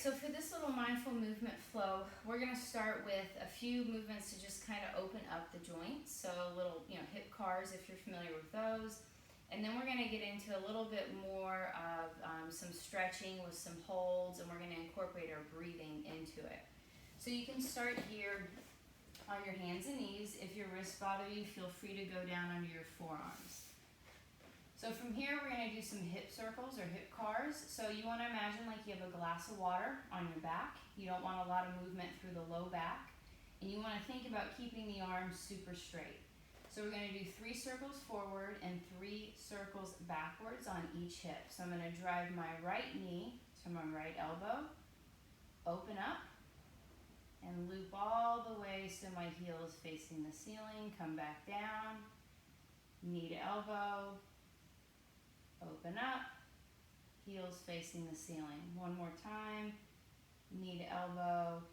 so for this little mindful movement flow, we're gonna start with a few movements to just kind of open up the joints. So a little, hip cars if you're familiar with those. And then we're gonna get into a little bit more of some stretching with some holds, and we're gonna incorporate our breathing into it. So you can start here on your hands and knees. If your wrists bother you, feel free to go down under your forearms. So from here, we're gonna do some hip circles or hip cars. So you wanna imagine like you have a glass of water on your back. You don't want a lot of movement through the low back. And you wanna think about keeping the arms super straight. So we're gonna do 3 circles forward and 3 circles backwards on each hip. So I'm gonna drive my right knee to my right elbow, open up, and loop all the way so my heel is facing the ceiling. Come back down, knee to elbow, open up, heels facing the ceiling. One more time, knee to elbow,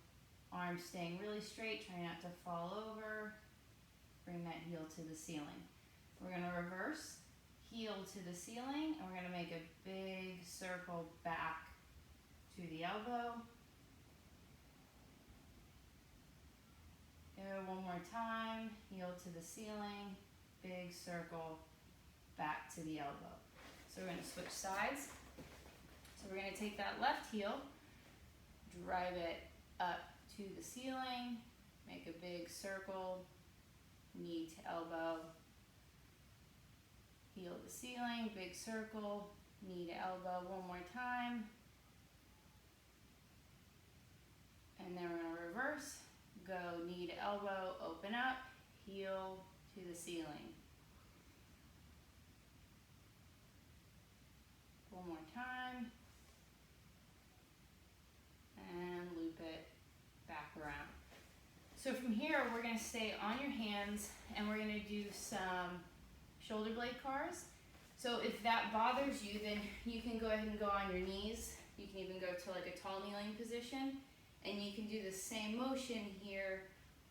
arms staying really straight, try not to fall over. Bring that heel to the ceiling. We're gonna reverse, heel to the ceiling, and we're gonna make a big circle back to the elbow. One more time, heel to the ceiling, big circle back to the elbow. So we're gonna switch sides. So we're gonna take that left heel, drive it up to the ceiling, make a big circle, knee to elbow, heel to ceiling, big circle, knee to elbow. One more time. And then we're gonna reverse, go knee to elbow, open up, heel to the ceiling. One more time. And loop it back around. So from here, we're gonna stay on your hands and we're gonna do some shoulder blade cars. So if that bothers you, then you can go ahead and go on your knees. You can even go to like a tall kneeling position, and you can do the same motion here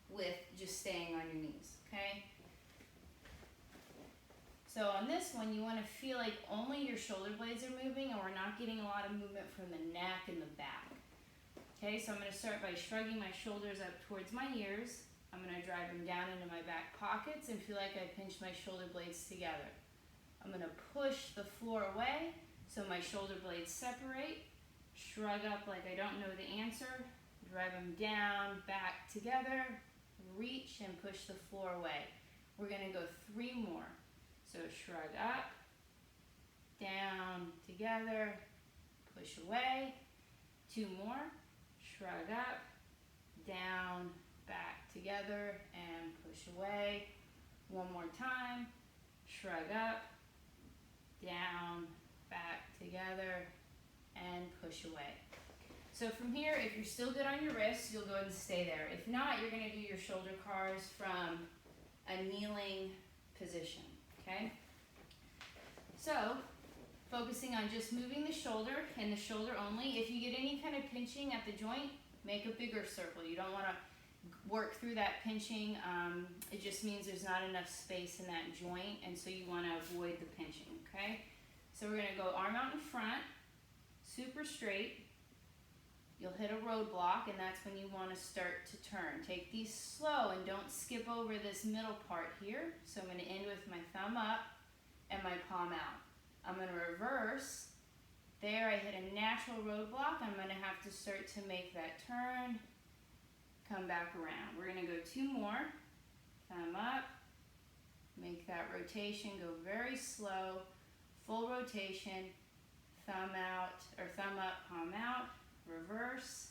with just staying on your knees, okay? So on this one, you wanna feel like only your shoulder blades are moving and we're not getting a lot of movement from the neck and the back. Okay, so I'm gonna start by shrugging my shoulders up towards my ears. I'm gonna drive them down into my back pockets and feel like I pinch my shoulder blades together. I'm gonna push the floor away so my shoulder blades separate. Shrug up like I don't know the answer. Drive them down, back together. Reach and push the floor away. We're gonna go 3 more. So shrug up, down, together, push away. 2 more. Shrug up, down, back together, and push away. 1 more time. Shrug up, down, back together, and push away. So from here, if you're still good on your wrists, you'll go ahead and stay there. If not, you're gonna do your shoulder cars from a kneeling position, okay? So, focusing on just moving the shoulder and the shoulder only. If you get any kind of pinching at the joint, make a bigger circle. You don't want to work through that pinching. It just means there's not enough space in that joint, and so you want to avoid the pinching, okay? So we're going to go arm out in front, super straight. You'll hit a roadblock, and that's when you want to start to turn. Take these slow and don't skip over this middle part here. So I'm going to end with my thumb up and my palm out. I'm going to reverse. There I hit a natural roadblock. I'm going to have to start to make that turn, come back around. We're going to go 2 more. Thumb up, make that rotation, go very slow, full rotation, thumb out, or thumb up, palm out, reverse.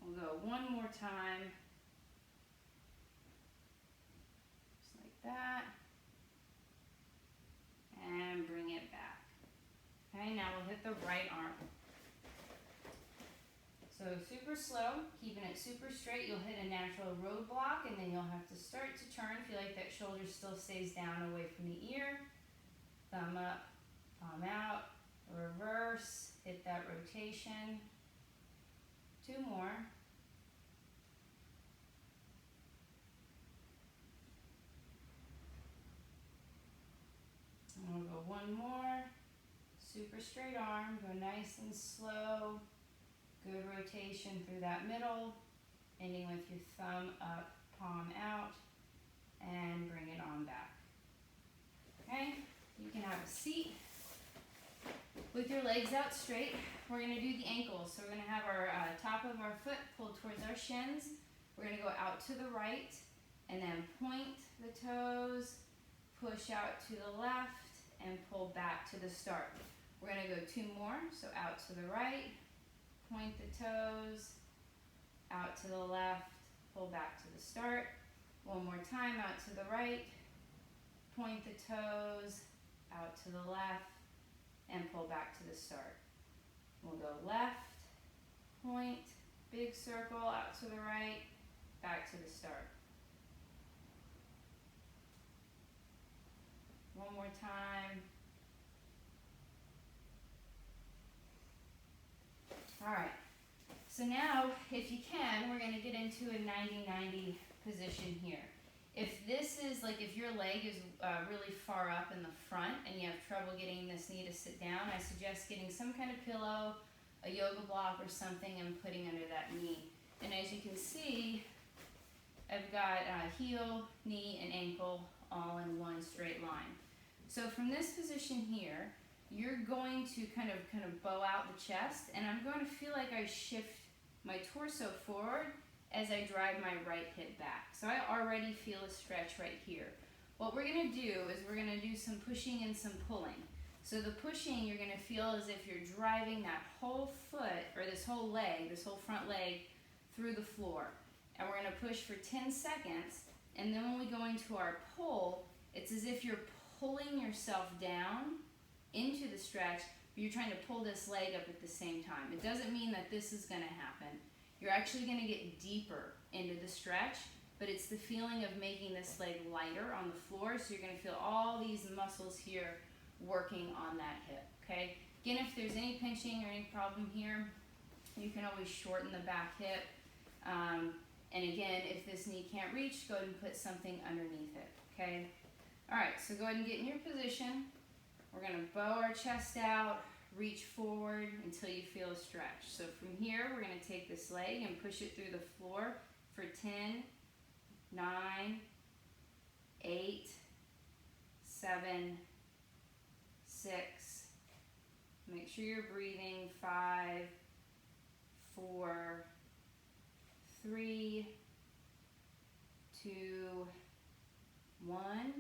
We'll go 1 more time, just like that. And bring it back. Okay, now we'll hit the right arm. So super slow, keeping it super straight. You'll hit a natural roadblock, and then you'll have to start to turn. Feel like that shoulder still stays down away from the ear. Thumb up, palm out, reverse, hit that rotation. 2 more. And we'll go 1 more, Super straight arm, go nice and slow. Good rotation through that middle, ending with your thumb up, palm out, and bring it on back. Okay, you can have a seat. With your legs out straight, we're going to do the ankles. So we're going to have our top of our foot pulled towards our shins. We're going to go out to the right, and then point the toes, push out to the left, and pull back to the start. We're going to go 2 more, so out to the right, point the toes, out to the left, pull back to the start. 1 more time, out to the right, point the toes, out to the left, and pull back to the start. We'll go left, point, big circle, out to the right, back to the start. 1 more time. All right, so now, if you can, we're gonna get into a 90-90 position here. If this is, like if your leg is really far up in the front and you have trouble getting this knee to sit down, I suggest getting some kind of pillow, a yoga block or something, and putting under that knee. And as you can see, I've got heel, knee, and ankle all in one straight line. So from this position here, you're going to kind of bow out the chest, and I'm going to feel like I shift my torso forward as I drive my right hip back. So I already feel a stretch right here. What we're going to do is we're going to do some pushing and some pulling. So the pushing, you're going to feel as if you're driving that whole foot, or this whole leg, this whole front leg, through the floor. And we're going to push for 10 seconds, and then when we go into our pull, it's as if you're pulling yourself down into the stretch, but you're trying to pull this leg up at the same time. It doesn't mean that this is going to happen. You're actually going to get deeper into the stretch, but it's the feeling of making this leg lighter on the floor, so you're going to feel all these muscles here working on that hip, okay? Again, if there's any pinching or any problem here, you can always shorten the back hip. And again, if this knee can't reach, go ahead and put something underneath it, okay? All right, so go ahead and get in your position. We're going to bow our chest out, reach forward until you feel a stretch. So from here, we're going to take this leg and push it through the floor for 10, 9, 8, 7, 6. Make sure you're breathing. 5, 4, 3, 2, 1.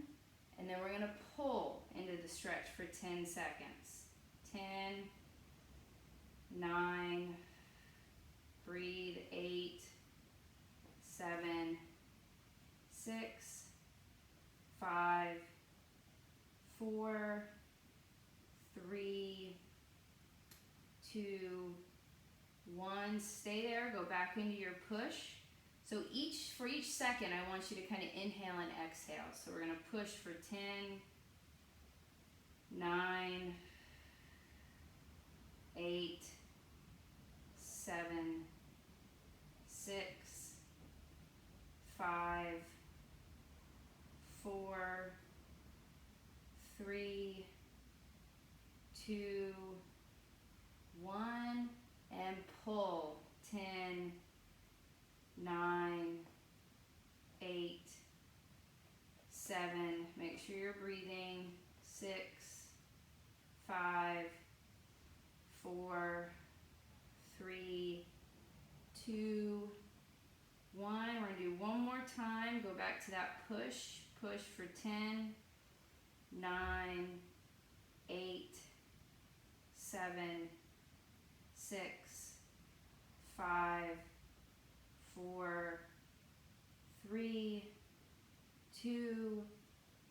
And then we're going to pull into the stretch for 10 seconds. 10, 9, breathe, 8, 7, 6, 5, 4, 3, 2, 1. Stay there, go back into your push. So for each second, I want you to kind of inhale and exhale. So we're going to push for 10, 9, 8, 7, 6, 5, 4, 3, 2, 1, and pull. 10, 9, 8, 7. Make sure you're breathing. 6, 5, 4, 3, 2, 1. We're going to do one more time. Go back to that push. Push for 10, 9, 8, 7, 6, 5, 4, 3, 2,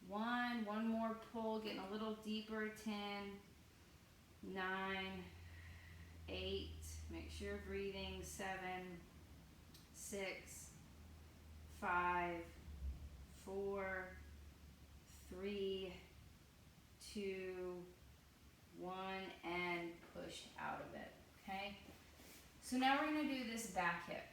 1. One more pull, getting a little deeper. 10, 9, 8. Make sure you're breathing. 7, 6, 5, 4, 3, 2, 1, and push out of it. Okay? So now we're going to do this back hip.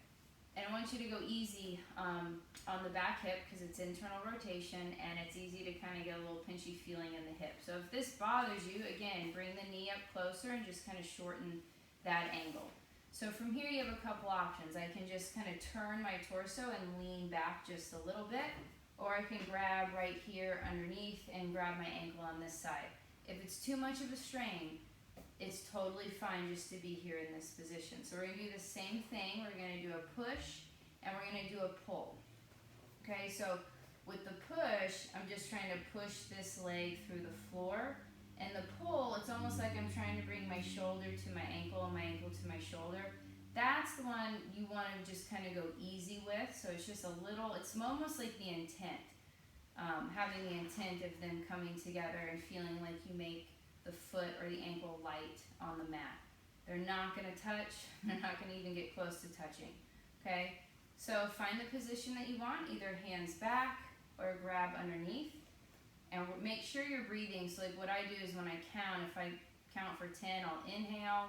And I want you to go easy on the back hip because it's internal rotation and it's easy to kind of get a little pinchy feeling in the hip. So if this bothers you, again, bring the knee up closer and just kind of shorten that angle. So from here you have a couple options. I can just kind of turn my torso and lean back just a little bit, or I can grab right here underneath and grab my ankle on this side. If it's too much of a strain, it's totally fine just to be here in this position. So we're going to do the same thing. We're going to do a push and we're going to do a pull. Okay, so with the push, I'm just trying to push this leg through the floor. And the pull, it's almost like I'm trying to bring my shoulder to my ankle and my ankle to my shoulder. That's the one you want to just kind of go easy with. So it's just a little, it's almost like the intent. Having the intent of them coming together and feeling like you make the foot or the ankle light on the mat. They're not going to touch. They're not going to even get close to touching. Okay? So find the position that you want, either hands back or grab underneath. And make sure you're breathing. So like what I do is when I count, if I count for 10, I'll inhale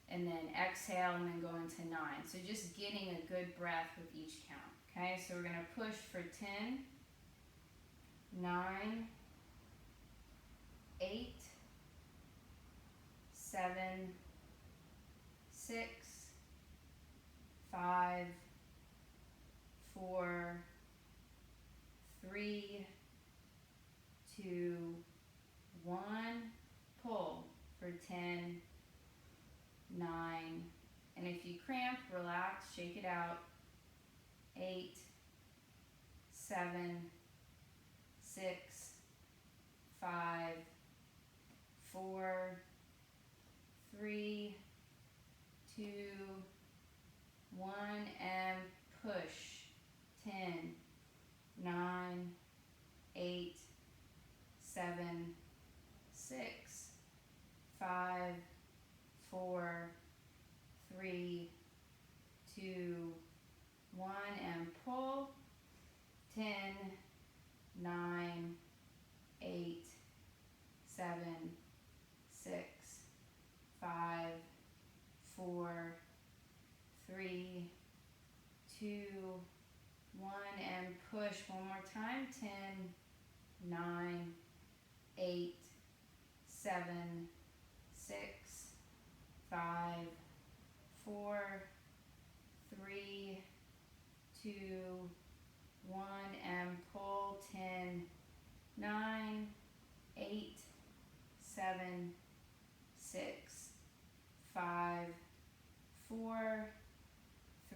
and then exhale and then go into 9. So just getting a good breath with each count. Okay? So we're going to push for 10, 9, 8, 7, 6, 5, 4, 3, 2, 1. Pull for 10, 9, and if you cramp, relax, shake it out. 8, 7, 6, 5, 4, 3, 2, 1, and push. 10, 9, 8, 7, 6, 5, 4, 3, 2, 1, and pull. 10, 9, 8, 7, 6, 5, 4, 3, 2, 1, and push one more time. 10, 9, 8, 7, 6, 5, 4, 3, 2, 1, and pull. 10, 9, 8, 7, 6, 5, 4,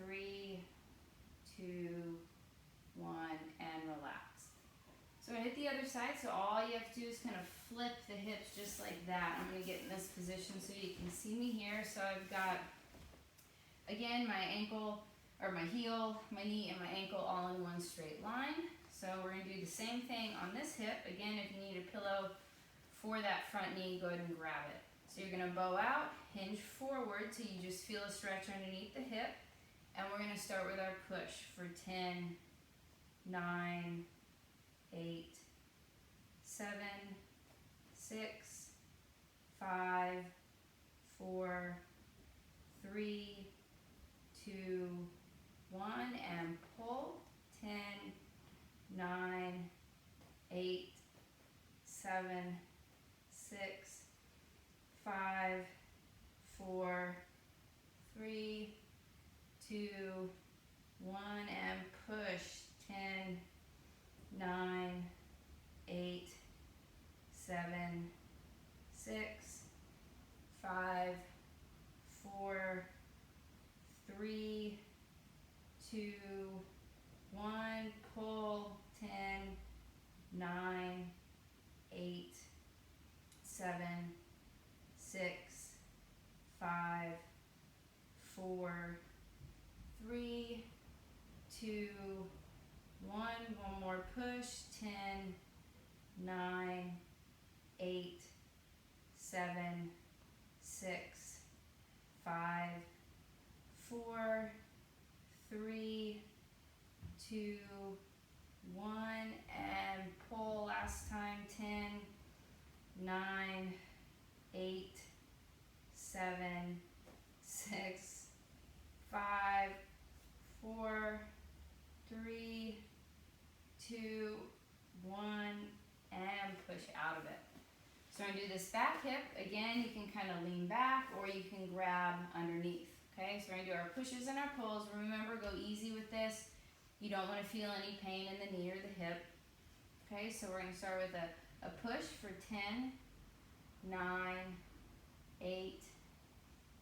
3, 2, 1, and relax. So I hit the other side, so all you have to do is kind of flip the hips just like that. I'm going to get in this position so you can see me here. So I've got, again, my ankle, or my heel, my knee, and my ankle all in one straight line. So we're going to do the same thing on this hip. Again, if you need a pillow for that front knee, go ahead and grab it. So you're going to bow out, hinge forward till you just feel a stretch underneath the hip. And we're going to start with our push for 10, 9, 8, 7, 6, 5, 4, 3, 2, 1, and pull. 10, 9, 8, 7, 6, 5, 4, 3, 2, 1, and push. 10, 9, 8, 7, 6, 5, 4, 3, 2, 1, pull. 10, 9, 8, 7, 6, 5, 4, 3, 2, 1. One more push. 10, 9, 8, 7, 6, 5, 4, 3, 2, 1, and pull. Last time. 10, 9, 8, 7, 6, 5, we're gonna do this back hip. Again, you can kind of lean back or you can grab underneath. Okay, so we're gonna do our pushes and our pulls. Remember, go easy with this. You don't want to feel any pain in the knee or the hip. Okay, so we're gonna start with a push for 10, 9, 8,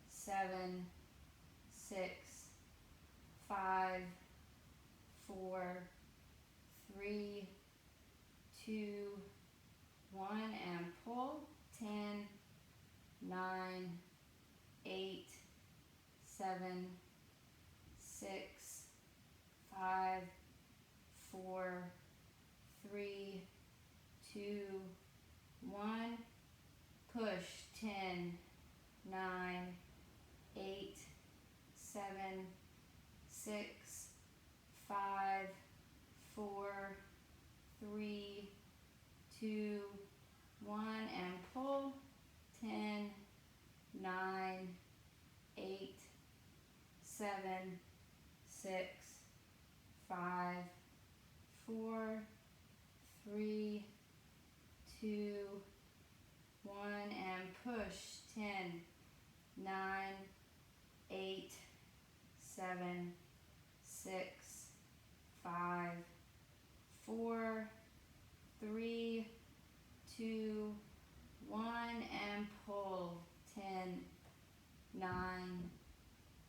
7, 6, 5, 4, 3, 2, 1, and pull. 10, 9, 8, 7, 6, 5, 4, 3, 2, 1. Push. 10, 9, 8, 7, 6, 5, 4, 3, 2, 1, and pull. 10, 9, 8, 7, 6, 5, 4, 3, 2, 1, and push. 10, 9, 8, 7, 6, 5, 4, 3, 2, 1, and pull. 10, 9,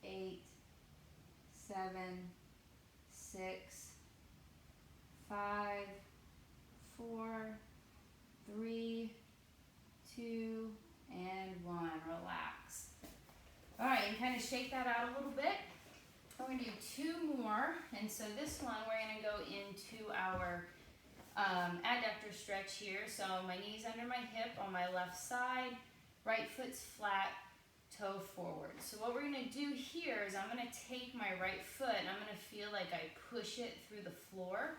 8, 7, 6, 5, 4, 3, 2, and 1. Relax. All right, and kind of shake that out a little bit. We're going to do 2 more, and so this one we're going to go into our adductor stretch here. So my knee's under my hip on my left side, right foot's flat, toe forward. So what we're going to do here is I'm going to take my right foot and I'm going to feel like I push it through the floor.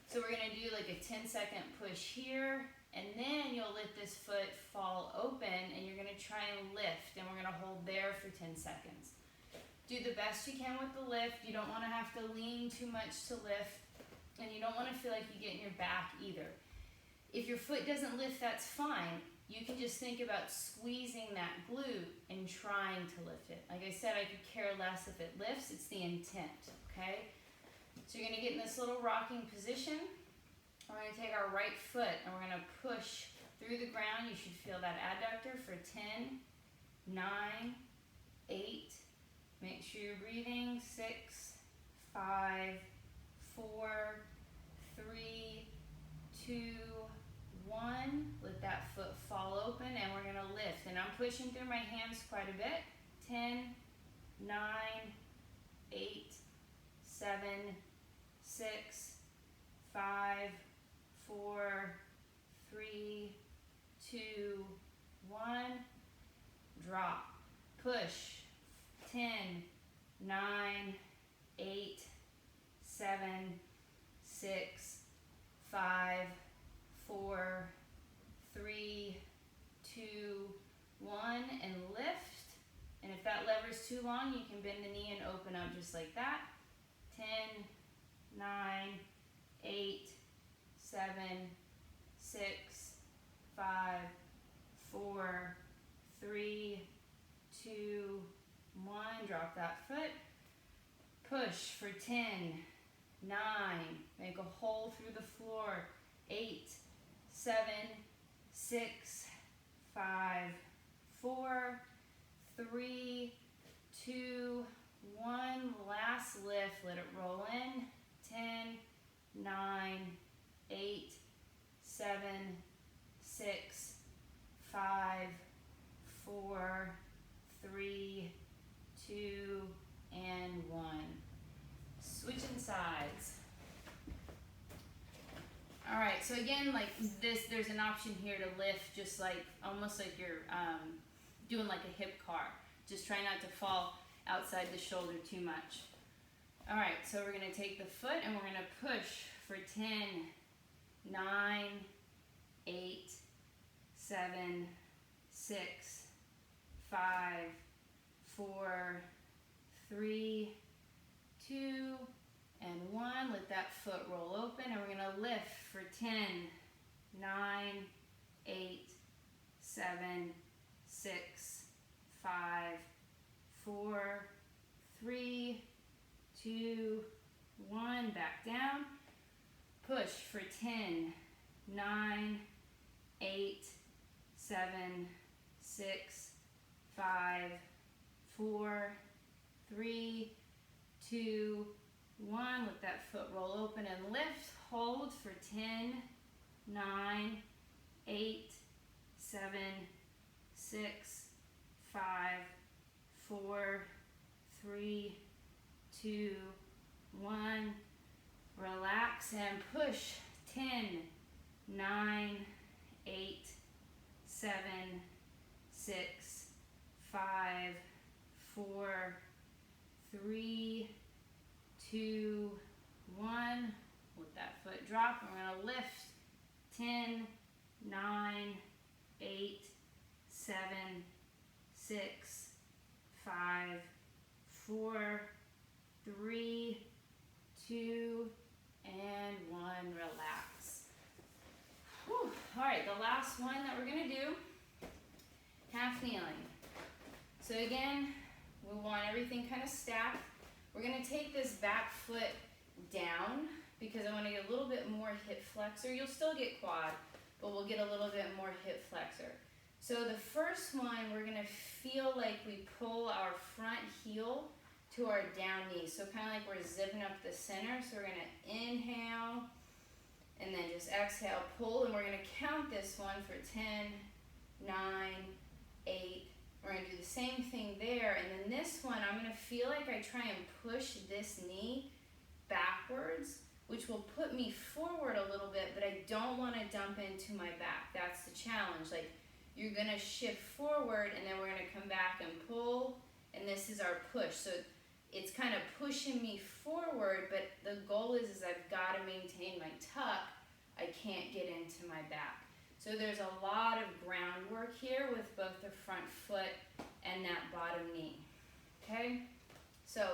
So we're going to do like a 10-second push here, and then you'll let this foot fall open and you're going to try and lift, and we're going to hold there for 10 seconds. Do the best you can with the lift. You don't want to have to lean too much to lift, and you don't want to feel like you get in your back either. If your foot doesn't lift, that's fine. You can just think about squeezing that glute and trying to lift it. Like I said, I could care less if it lifts. It's the intent, okay? So you're going to get in this little rocking position. We're going to take our right foot and we're going to push through the ground. You should feel that adductor for 10, 9, 8. Make sure you're breathing. 6, 5, 4, 3, 2, 1. Let that foot fall open and we're going to lift. And I'm pushing through my hands quite a bit. 10, 9, 8, 7, 6, 5, 4, 3, 2, 1. Drop. Push. 10, 9, 8, 7, 6, 5, 4, 3, 2, 1, and lift. And if that lever's too long, you can bend the knee and open up just like that. 10, 9, 8, 7, 6, 5, 4, 3, 2, 1. Drop that foot. Push for 10, 9. Make a hole through the floor. 8, 7, 6, 5, 4, 3, 2, 1. Last lift. Let it roll in. 10, 9, 8, 7, 6, 5, 4, 3, 2, and 1. Switching sides. All right, so again, like this, there's an option here to lift, just like almost like you're doing like a hip car. Just try not to fall outside the shoulder too much. All right, so we're gonna take the foot and we're gonna push for 10, 9, 8, 7, 6, 5, 4, 3, 2, and 1. Let that foot roll open and we're gonna lift for 10, 9, 8, 7, 6, 5, 4, 3, 2, 1. Back down. Push for 10, 9, 8, 7, 6, 5, 4, 3, 2, 1. Let that foot roll open and lift. Hold for 10, 9, 8, 7, 6, 5, 4, 3, 2, 1. Relax and push. 10, 9, 8, 7, 6, 5, 4, 3, 2, 1. Let that foot drop. We're going to lift. 10, 9, 8, 7, 6, 5, 4, 3, 2, and 1. Relax. Whew. All right, the last one that we're going to do, half kneeling. So again, we want everything kind of stacked. We're going to take this back foot down because I want to get a little bit more hip flexor. You'll still get quad, but we'll get a little bit more hip flexor. So the first one, we're going to feel like we pull our front heel to our down knee. So kind of like we're zipping up the center. So we're going to inhale and then just exhale, pull, and we're going to count this one for 10, 9, 8. We're going to do the same thing there. And then this one, I'm going to feel like I try and push this knee backwards, which will put me forward a little bit, but I don't want to dump into my back. That's the challenge. Like, you're going to shift forward, and then we're going to come back and pull, and this is our push. So it's kind of pushing me forward, but the goal is I've got to maintain my tuck. I can't get into my back. So there's a lot of groundwork here with both the front foot and that bottom knee. Okay? So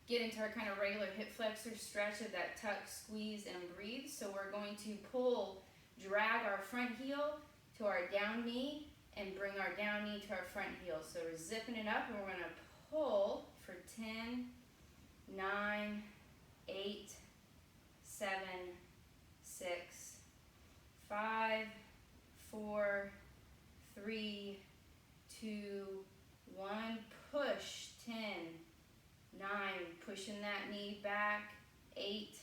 get into our kind of regular hip flexor stretch of that tuck, squeeze, and breathe. So we're going to pull, drag our front heel to our down knee and bring our down knee to our front heel. So we're zipping it up, and we're going to pull for 10, 9, 8, 7, 6, 5, 4, 3, 2, 1. Push. 10, 9. Pushing that knee back. 8,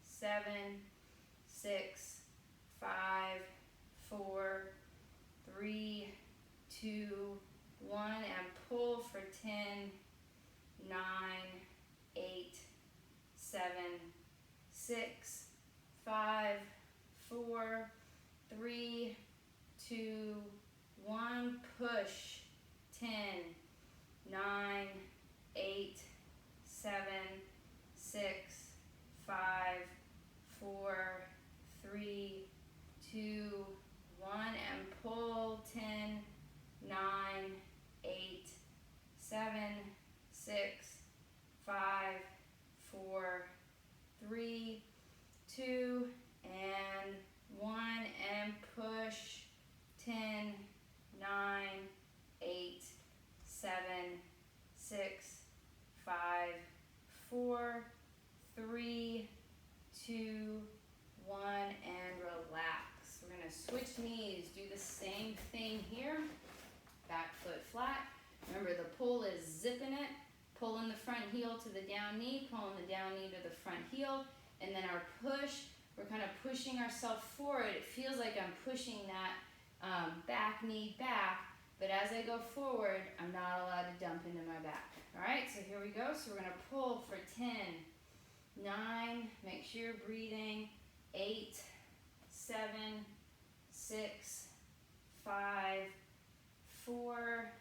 7, 6, 5, 4, 3, 2, 1. And pull for 10, 9, 8, 7, 6, 5, 4, 3, 2, 1. Push. 10, 9, 8, 7, 6, 5, 4, 3, 2, 1. And pull. 10, 9, 8, 7, 6, 5, 4, 3, 2, and 1. And push. 10, 9, 8, 7, 6, 5, 4, 3, 2, 1, and relax. We're going to switch knees. Do the same thing here. Back foot flat. Remember, the pull is zipping it. Pulling the front heel to the down knee. Pulling the down knee to the front heel. And then our push, we're kind of pushing ourselves forward. It feels like I'm pushing that back knee back. But as I go forward, I'm not allowed to dump into my back. All right, so here we go. So we're going to pull for 10, 9, make sure you're breathing, 8, 7, 6, 5, 4,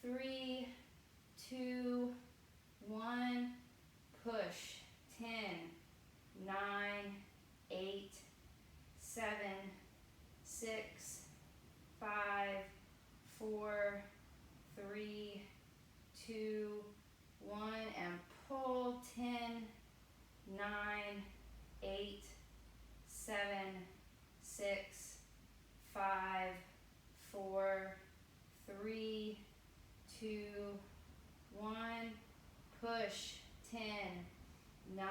3, 2, 1, push. 10, 9, 8, 7, 6, 5, 4, 3, 2, 1, and pull. 10, 9, 8, 7, 6, 5, 4, 3, 2, 1. Push. 10, 9,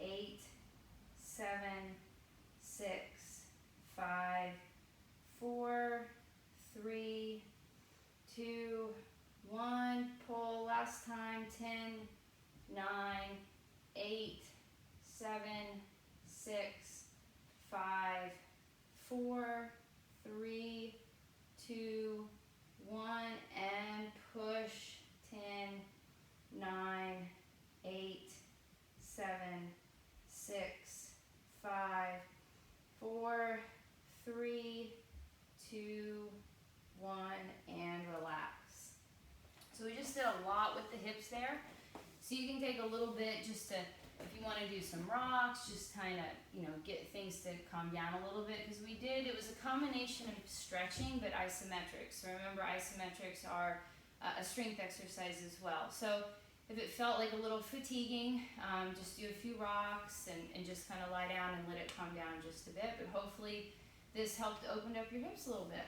8, 7, 6, 5, 4, 3, 2, 1. Pull. Last time. 10, 9, 8, 7, 6, 5, 4, 3, 2, 1. And push. 10, 9, 8, 7, 6, 5, 4, 3, 2, 1, and relax. So we just did a lot with the hips there. So you can take a little bit just to, if you want to do some rocks, just kind of, get things to calm down a little bit, because it was a combination of stretching but isometrics. So remember, isometrics are a strength exercise as well. So if it felt like a little fatiguing, just do a few rocks and just kind of lie down and let it calm down just a bit. But hopefully this helped open up your hips a little bit.